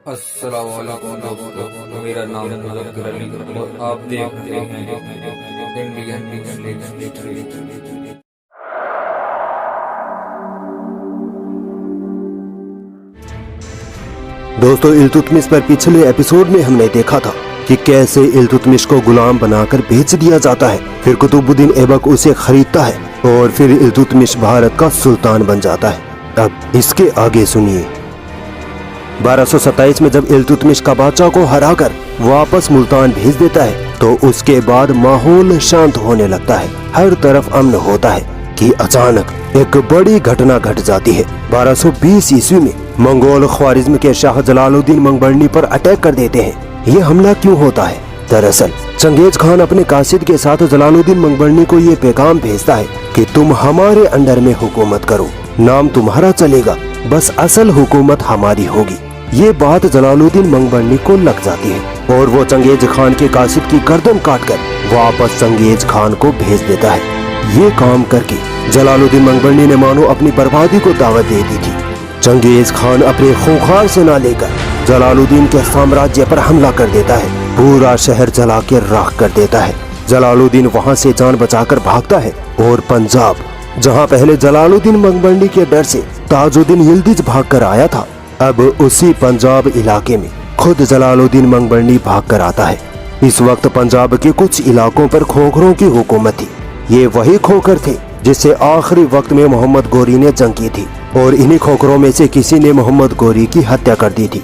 अस्सलाम वालेकुम दोस्तों, मेरा नाम मुज़फ़्फ़र अली और आप देख रहे हैं इंडियन न्यूज़। दोस्तों, इल्तुतमिश पर पिछले एपिसोड में हमने देखा था कि कैसे इल्तुतमिश को गुलाम बनाकर बेच दिया जाता है, फिर कुतुबुद्दीन ऐबक उसे खरीदता है और फिर इल्तुतमिश भारत का सुल्तान बन जाता है। अब इसके आगे सुनिए। 1227 में जब इल्तुतमिश कबाचा को हराकर वापस मुल्तान भेज देता है तो उसके बाद माहौल शांत होने लगता है, हर तरफ अमन होता है कि अचानक एक बड़ी घटना घट जाती है। 1220 ईस्वी में मंगोल ख्वारिज्म के शाह जलालुद्दीन मंगबरनी पर अटैक कर देते हैं। ये हमला क्यों होता है? दरअसल चंगेज खान अपने कासिद के साथ जलालुद्दीन मंगबरनी को ये पैगाम भेजता है कि तुम हमारे अंडर में हुकूमत करो, नाम तुम्हारा चलेगा, बस असल हुकूमत हमारी होगी। ये बात जलालुद्दीन मंगबरनी को लग जाती है और वो चंगेज खान के कासिद की गर्दन काटकर वापस चंगेज खान को भेज देता है। ये काम करके जलालुद्दीन मंगबरनी ने मानो अपनी बर्बादी को दावत दे दी थी। चंगेज खान अपने खूंखार सेना लेकर जलालुद्दीन के साम्राज्य पर हमला कर देता है, पूरा शहर जला के राख कर देता है। जलालुद्दीन वहाँ से जान बचाकर भागता है और पंजाब, जहाँ पहले जलालुद्दीन मंगबरनी के डर से ताजुद्दीन यिल्दिज भाग कर आया था, अब उसी पंजाब इलाके में खुद जलालुद्दीन मंगबरनी भाग कर आता है। इस वक्त पंजाब के कुछ इलाकों पर खोखरों की हुकूमत थी। ये वही खोखर थे जिससे आखिरी वक्त में मोहम्मद गोरी ने जंग की थी और इन्हीं खोखरों में से किसी ने मोहम्मद गोरी की हत्या कर दी थी।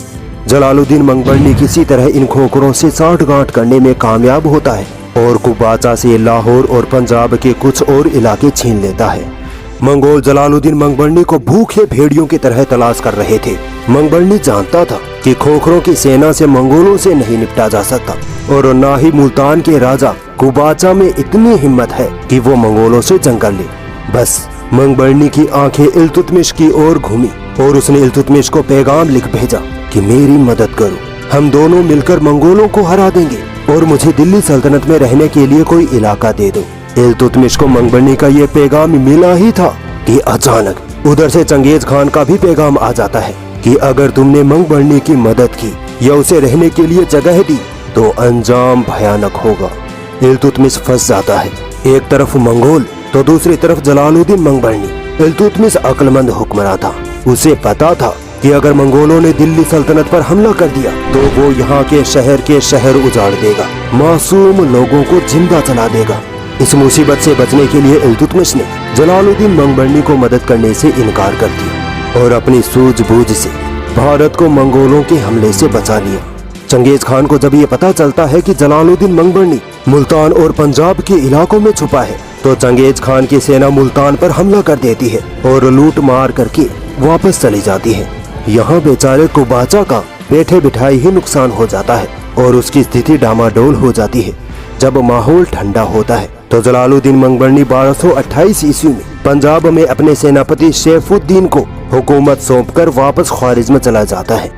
जलालुद्दीन मंगबरनी किसी तरह इन खोखरों से साठगांठ करने में कामयाब होता है और कुबाचा से लाहौर और पंजाब के कुछ और इलाके छीन लेता है। मंगोल जलालुद्दीन मंगबरनी को भूखे भेड़ियों की तरह तलाश कर रहे थे। मंगबरनी जानता था कि खोखरों की सेना से मंगोलों से नहीं निपटा जा सकता और न ही मुल्तान के राजा कुबाचा में इतनी हिम्मत है कि वो मंगोलों से जंग कर ले। बस मंगबरनी की आंखें इल्तुतमिश की ओर घूमी और उसने इल्तुतमिश को पैगाम लिख भेजा कि मेरी मदद करो, हम दोनों मिलकर मंगोलों को हरा देंगे और मुझे दिल्ली सल्तनत में रहने के लिए कोई इलाका दे दो। इल्तुतमिश को मंगबरनी का ये पैगाम मिला ही था कि अचानक उधर से चंगेज खान का भी पैगाम आ जाता है कि अगर तुमने मंगबरनी की मदद की या उसे रहने के लिए जगह दी तो अंजाम भयानक होगा। इल्तुतमिश फंस जाता है, एक तरफ मंगोल तो दूसरी तरफ जलालुद्दीन मंगबरनी। इल्तुतमिश अक्लमंद हुक्मरान था, उसे पता था कि अगर मंगोलों ने दिल्ली सल्तनत पर हमला कर दिया तो वो यहाँ के शहर उजाड़ देगा, मासूम लोगों को जिंदा जला देगा। इस मुसीबत से बचने के लिए इल्तुतमिश ने जलालुद्दीन मंगबरनी को मदद करने से इनकार कर दिया और अपनी सूझबूझ से भारत को मंगोलों के हमले से बचा लिया। चंगेज खान को जब ये पता चलता है कि जलालुद्दीन मंगबरनी मुल्तान और पंजाब के इलाकों में छुपा है तो चंगेज खान की सेना मुल्तान पर हमला कर देती है और लूट मार करके वापस चली जाती है। यहाँ बेचारे कुबाचा का बैठे बिठाई ही नुकसान हो जाता है और उसकी स्थिति डामाडोल हो जाती है। जब माहौल ठंडा होता है तो जलालुद्दीन मंगबरनी 1228 ईस्वी में पंजाब में अपने सेनापति सैफुद्दीन को हुकूमत सौंपकर वापस ख्वारिज्म चला जाता है।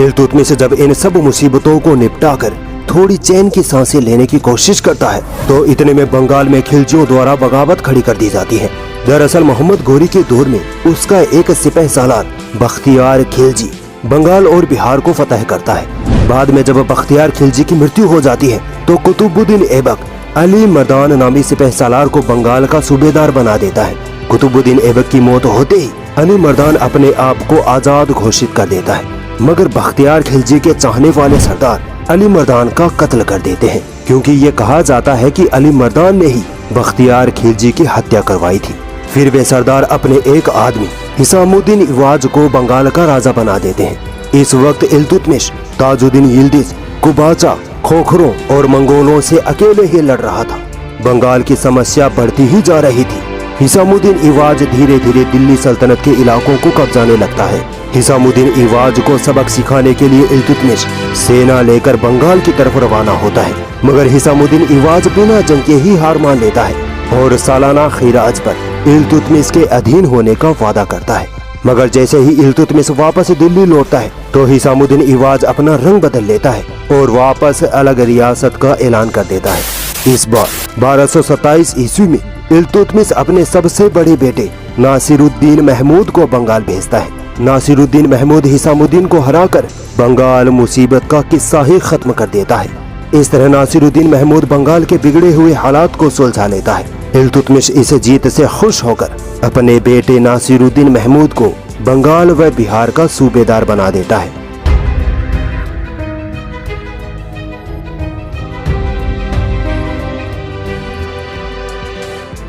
इल्तुतमिश जब इन सब मुसीबतों को निपटाकर थोड़ी चैन की सांसें लेने की कोशिश करता है तो इतने में बंगाल में खिलजियों द्वारा बगावत खड़ी कर दी जाती है। दरअसल मोहम्मद गोरी के दौर में उसका एक सिपहसालार बख्तियार खिलजी बंगाल और बिहार को फतह करता है। बाद में जब बख्तियार खिलजी की मृत्यु हो जाती है तो कुतुबुद्दीन ऐबक अली मर्दान नामी सिपहसालार को बंगाल का सूबेदार बना देता है। कुतुबुद्दीन ऐबक की मौत होते ही अली मर्दान अपने आप को आजाद घोषित कर देता है, मगर बख्तियार खिलजी के चाहने वाले सरदार अली मर्दान का कत्ल कर देते हैं, क्योंकि ये कहा जाता है कि अली मर्दान ने ही बख्तियार खिलजी की हत्या करवाई थी। फिर वे सरदार अपने एक आदमी हिसामुद्दीन इवाज को बंगाल का राजा बना देते हैं। इस वक्त इल्तुतमिश ताजुद्दीन यिल्दिज, कुबाचा, खोखरों और मंगोलों से अकेले ही लड़ रहा था। बंगाल की समस्या बढ़ती ही जा रही थी। हिसामुद्दीन इवाज धीरे धीरे दिल्ली सल्तनत के इलाकों को कब्जाने लगता है। हिसामुद्दीन इवाज को सबक सिखाने के लिए इल्तुतमिश सेना लेकर बंगाल की तरफ रवाना होता है, मगर हिसामुद्दीन इवाज बिना जंग के ही हार मान लेता है और सालाना खिराज पर इल्तुतमिश के अधीन होने का वादा करता है। मगर जैसे ही इल्तुतमिश वापस दिल्ली लौटता है तो हिसामुद्दीन इवाज अपना रंग बदल लेता है और वापस अलग रियासत का ऐलान कर देता है। इस बार 1227 ईस्वी में इल्तुतमिश अपने सबसे बड़े बेटे नासिरुद्दीन महमूद को बंगाल भेजता है। नासिरुद्दीन महमूद हिसामुद्दीन को हराकर बंगाल मुसीबत का किस्सा ही खत्म कर देता है। इस तरह नासिरुद्दीन महमूद बंगाल के बिगड़े हुए हालात को सुलझा लेता है। इल्तुतमिश इस जीत से खुश होकर अपने बेटे नासिरुद्दीन महमूद को बंगाल व बिहार का सूबेदार बना देता है।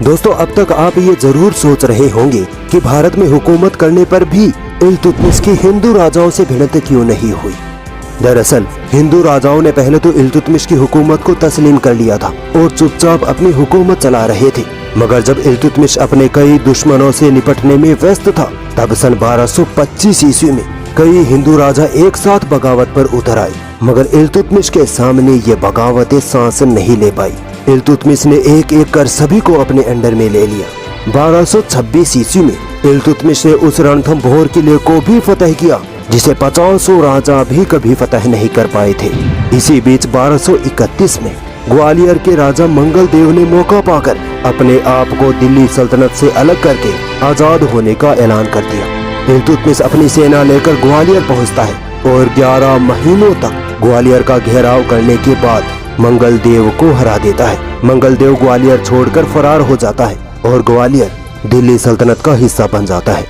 दोस्तों, अब तक आप ये जरूर सोच रहे होंगे कि भारत में हुकूमत करने पर भी इल्तुतमिश की हिंदू राजाओं से भिड़ंत क्यों नहीं हुई। दरअसल हिंदू राजाओं ने पहले तो इल्तुतमिश की हुकूमत को तस्लीम कर लिया था और चुपचाप अपनी हुकूमत चला रहे थे। मगर जब इल्तुतमिश अपने कई दुश्मनों से निपटने में व्यस्त था, तब सन 1225 ईस्वी में कई हिंदू राजा एक साथ बगावत पर उतर आए। मगर इल्तुतमिश के सामने ये बगावतें सांस नहीं ले पाई। इल्तुतमिश ने एक एक कर सभी को अपने अंडर में ले लिया। 1226 ईस्वी में इल्तुतमिश ने उस रणथंभोर किले को भी फतह किया जिसे 500 राजा भी कभी फतह नहीं कर पाए थे। इसी बीच 1231 में ग्वालियर के राजा मंगल देव ने मौका पाकर अपने आप को दिल्ली सल्तनत से अलग करके आजाद होने का ऐलान कर दिया। इल्तुतमिश अपनी सेना लेकर ग्वालियर पहुंचता है और 11 महीनों तक ग्वालियर का घेराव करने के बाद मंगल देव को हरा देता है। मंगल देव ग्वालियर छोड़कर फरार हो जाता है और ग्वालियर दिल्ली सल्तनत का हिस्सा बन जाता है।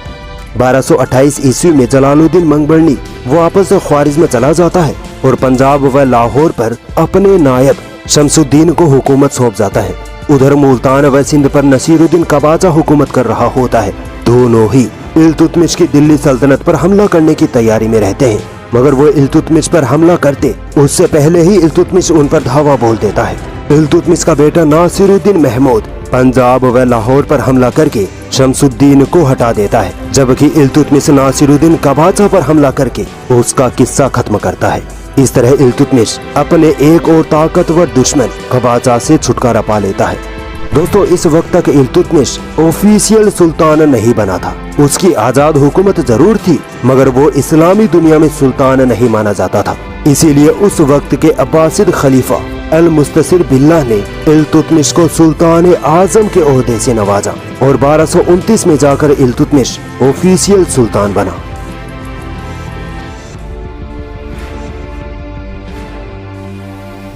1228 ईस्वी में जलालुद्दीन मंगबरनी वापस ख्वारिज़्म में चला जाता है और पंजाब व लाहौर पर अपने नायब शमसुद्दीन को हुकूमत सौंप जाता है। उधर मुल्तान व सिंध पर नसीरुद्दीन कबाचा हुकूमत कर रहा होता है। दोनों ही इल्तुतमिश की दिल्ली सल्तनत पर हमला करने की तैयारी में रहते हैं। मगर वो इल्तुतमिश पर हमला करते उससे पहले ही इल्तुतमिश उन पर धावा बोल देता है। इल्तुतमिश का बेटा नासिरुद्दीन महमूद पंजाब व लाहौर पर हमला करके शमसुद्दीन को हटा देता है, जबकि इल्तुतमिश नासिरुद्दीन कबाचा पर हमला करके उसका किस्सा खत्म करता है। इस तरह इल्तुतमिश अपने एक और ताकतवर दुश्मन कबाचा से छुटकारा पा लेता है। दोस्तों, इस वक्त तक इल्तुतमिश ऑफिशियल सुल्तान नहीं बना था। उसकी आजाद हुकूमत जरूर थी, मगर वो इस्लामी दुनिया में सुल्तान नहीं माना जाता था। इसीलिए उस वक्त के अब्बासिद खलीफा अल मुस्तसिर बिल्लाह ने इल्तुतमिश को सुल्तान आजम के ओहदे से नवाजा और 1229 में जाकर इल्तुतमिश ऑफिशियल सुल्तान बना।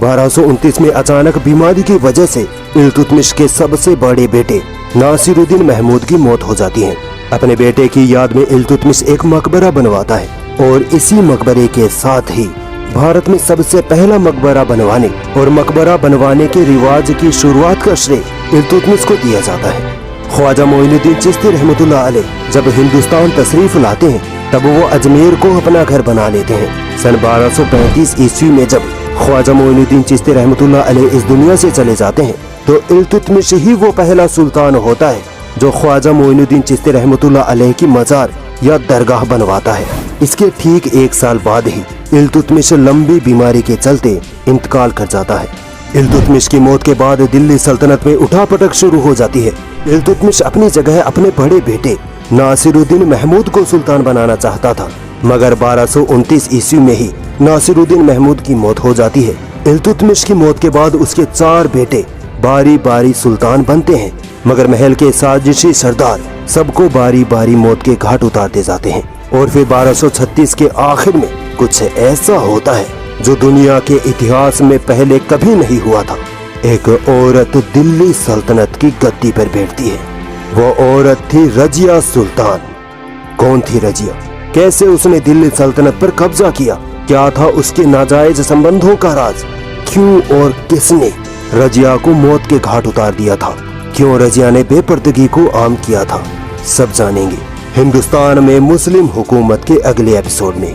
(1229) में अचानक बीमारी की वजह से इल्तुतमिश के सबसे बड़े बेटे नासिरुद्दीन महमूद की मौत हो जाती है। अपने बेटे की याद में इल्तुतमिश एक मकबरा बनवाता है और इसी मकबरे के साथ ही भारत में सबसे पहला मकबरा बनवाने और मकबरा बनवाने के रिवाज की शुरुआत का श्रेय इल्तुतमिश को दिया जाता है। ख्वाजा मोइनुद्दीन चिश्ती रहमतुल्लाह अलैह जब हिंदुस्तान तशरीफ लाते हैं, तब वो अजमेर को अपना घर बना लेते हैं। सन 1235 ईस्वी में जब ख्वाजा मोइनुद्दीन चिश्ती रहमतुल्लाह अलैह इस दुनिया से चले जाते हैं, तो इल्तुतमिश ही वो पहला सुल्तान होता है जो ख्वाजा मोइनुद्दीन चिश्ती रहमतुल्लाह अलैह की मजार या दरगाह बनवाता है। इसके ठीक 1 साल बाद ही इल्तुतमिश लंबी बीमारी के चलते इंतकाल कर जाता है। इल्तुतमिश की मौत के बाद दिल्ली सल्तनत में उठापटक शुरू हो जाती है। इल्तुतमिश अपनी जगह अपने बड़े बेटे नासिरुद्दीन महमूद को सुल्तान बनाना चाहता था, मगर 1229 ईस्वी में ही नासिरुद्दीन महमूद की मौत हो जाती है। इल्तुतमिश की मौत के बाद उसके 4 बेटे बारी बारी सुल्तान बनते हैं, मगर महल के साजिशी सरदार सबको बारी बारी मौत के घाट उतारते जाते हैं। और फिर 1236 के आखिर में कुछ ऐसा होता है जो दुनिया के इतिहास में पहले कभी नहीं हुआ था। एक औरत दिल्ली सल्तनत की गद्दी पर बैठती है। वो औरत थी रजिया सुल्तान। कौन थी रजिया? कैसे उसने दिल्ली सल्तनत पर कब्जा किया? क्या था उसके नाजायज संबंधों का राज? क्यों और किसने रजिया को मौत के घाट उतार दिया था? क्यों रजिया ने बेपर्दगी को आम किया था? सब जानेंगे हिंदुस्तान में मुस्लिम हुकूमत के अगले एपिसोड में।